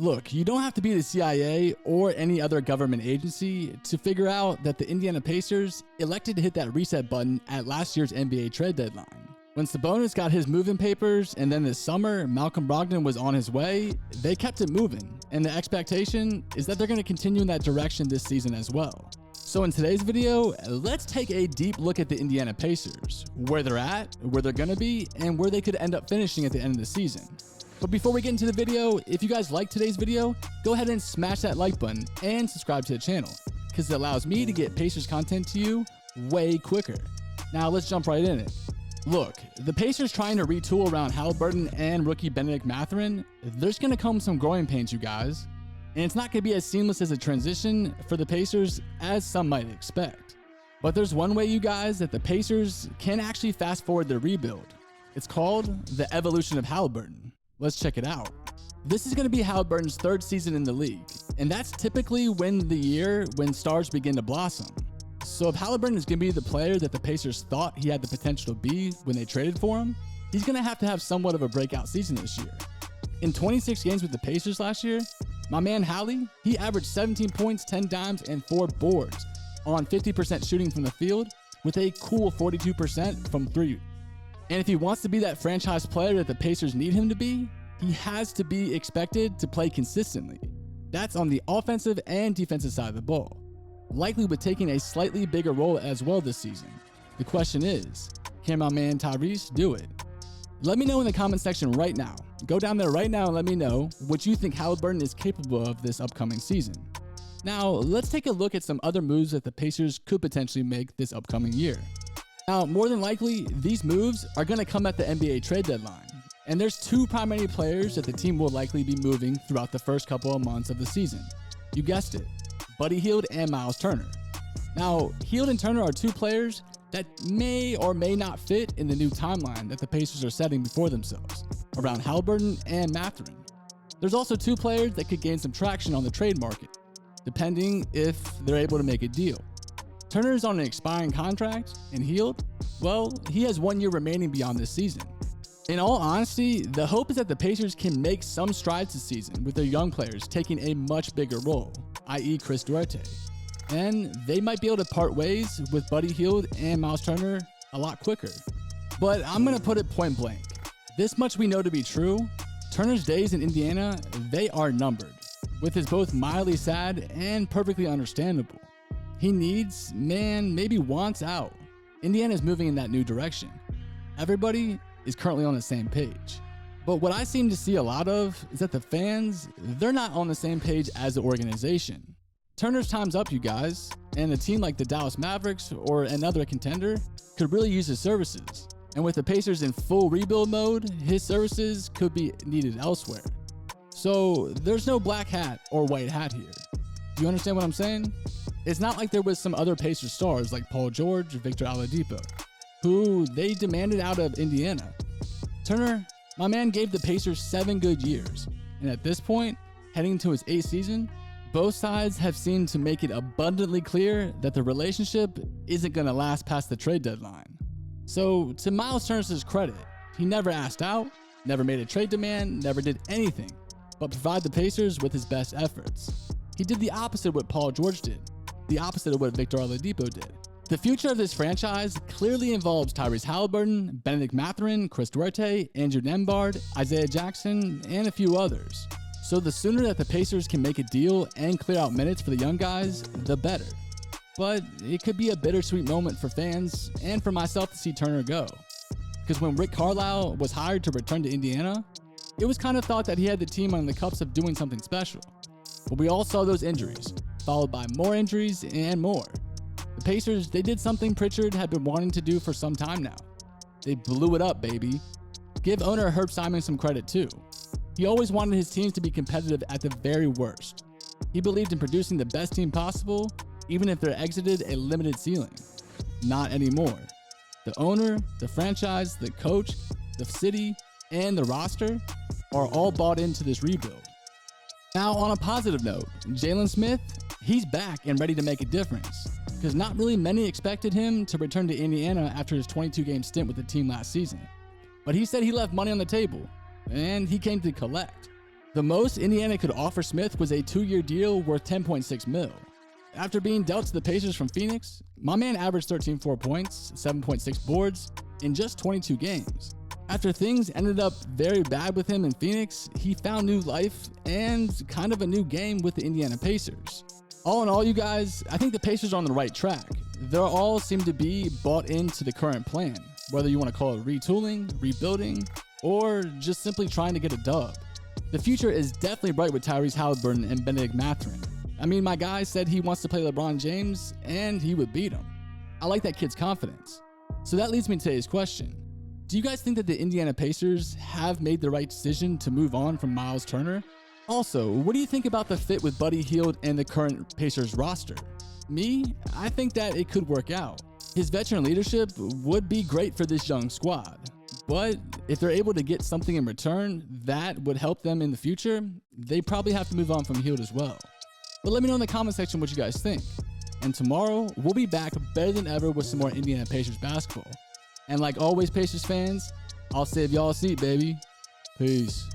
Look, you don't have to be the CIA or any other government agency to figure out that the Indiana Pacers elected to hit that reset button at last year's NBA trade deadline. When Sabonis got his moving papers and then this summer Malcolm Brogdon was on his way, they kept it moving, and the expectation is that they're going to continue in that direction this season as well. So in today's video, let's take a deep look at the Indiana Pacers, where they're at, where they're going to be, and where they could end up finishing at the end of the season. But before we get into the video, if you guys like today's video, go ahead and smash that like button and subscribe to the channel, because it allows me to get Pacers content to you way quicker. Now let's jump right in it. Look, the Pacers trying to retool around Haliburton and rookie Bennedict Mathurin, there's going to come some growing pains, you guys. And it's not going to be as seamless as a transition for the Pacers as some might expect. But there's one way, you guys, that the Pacers can actually fast forward their rebuild. It's called the evolution of Haliburton. Let's check it out. This is going to be Haliburton's third season in the league, and that's typically the year when stars begin to blossom. So if Haliburton is going to be the player that the Pacers thought he had the potential to be when they traded for him, he's going to have somewhat of a breakout season this year. In 26 games with the Pacers last year, my man Hallie, he averaged 17 points, 10 dimes, and 4 boards on 50% shooting from the field with a cool 42% from 3. And if he wants to be that franchise player that the Pacers need him to be, he has to be expected to play consistently. That's on the offensive and defensive side of the ball, likely with taking a slightly bigger role as well this season. The question is, can my man Tyrese do it? Let me know in the comment section right now. Go down there right now and let me know what you think Haliburton is capable of this upcoming season. Now, let's take a look at some other moves that the Pacers could potentially make this upcoming year. Now, more than likely, these moves are going to come at the NBA trade deadline. And there's two primary players that the team will likely be moving throughout the first couple of months of the season. You guessed it, Buddy Hield and Miles Turner. Now, Hield and Turner are two players that may or may not fit in the new timeline that the Pacers are setting before themselves, around Haliburton and Mathurin. There's also two players that could gain some traction on the trade market, depending if they're able to make a deal. Turner is on an expiring contract, and Hield, well, he has 1 year remaining beyond this season. In all honesty, the hope is that the Pacers can make some strides this season with their young players taking a much bigger role, i.e. Chris Duarte. And they might be able to part ways with Buddy Hield and Miles Turner a lot quicker. But I'm going to put it point blank. This much we know to be true, Turner's days in Indiana, they are numbered, with his both mildly sad and perfectly understandable. He needs, maybe wants out. Indiana's moving in that new direction. Everybody is currently on the same page. But what I seem to see a lot of is that the fans, they're not on the same page as the organization. Turner's time's up, you guys, and a team like the Dallas Mavericks or another contender could really use his services. And with the Pacers in full rebuild mode, his services could be needed elsewhere. So there's no black hat or white hat here. Do you understand what I'm saying? It's not like there was some other Pacers stars like Paul George or Victor Oladipo, who they demanded out of Indiana. Turner, my man, gave the Pacers 7 good years, and at this point, heading into his 8th season, both sides have seemed to make it abundantly clear that the relationship isn't going to last past the trade deadline. So, to Miles Turner's credit, he never asked out, never made a trade demand, never did anything but provide the Pacers with his best efforts. He did the opposite of what Paul George did, the opposite of what Victor Oladipo did. The future of this franchise clearly involves Tyrese Haliburton, Bennedict Mathurin, Chris Duarte, Andrew Nembhard, Isaiah Jackson, and a few others. So the sooner that the Pacers can make a deal and clear out minutes for the young guys, the better. But it could be a bittersweet moment for fans and for myself to see Turner go. Because when Rick Carlisle was hired to return to Indiana, it was kind of thought that he had the team on the cusp of doing something special. But we all saw those injuries, followed by more injuries and more. The Pacers, they did something Pritchard had been wanting to do for some time now. They blew it up, baby. Give owner Herb Simon some credit too. He always wanted his teams to be competitive at the very worst. He believed in producing the best team possible, even if they exited a limited ceiling. Not anymore. The owner, the franchise, the coach, the city, and the roster are all bought into this rebuild. Now, on a positive note, Jalen Smith, he's back and ready to make a difference, because not really many expected him to return to Indiana after his 22-game stint with the team last season. But he said he left money on the table, and he came to collect. The most Indiana could offer Smith was a 2-year deal worth $10.6 million. After being dealt to the Pacers from Phoenix, my man averaged 13.4 points, 7.6 boards in just 22 games. After things ended up very bad with him in Phoenix, he found new life and kind of a new game with the Indiana Pacers. All in all, you guys, I think the Pacers are on the right track. They all seem to be bought into the current plan, whether you want to call it retooling, rebuilding, or just simply trying to get a dub. The future is definitely bright with Tyrese Halliburton and Benedict Mathurin. I mean, my guy said he wants to play LeBron James, and he would beat him. I like that kid's confidence. So that leads me to today's question. Do you guys think that the Indiana Pacers have made the right decision to move on from Miles Turner? Also, what do you think about the fit with Buddy Hield and the current Pacers roster? Me, I think that it could work out. His veteran leadership would be great for this young squad. But if they're able to get something in return that would help them in the future, they probably have to move on from Hield as well. But let me know in the comment section what you guys think. And tomorrow, we'll be back better than ever with some more Indiana Pacers basketball. And like always, Pacers fans, I'll save y'all a seat, baby. Peace.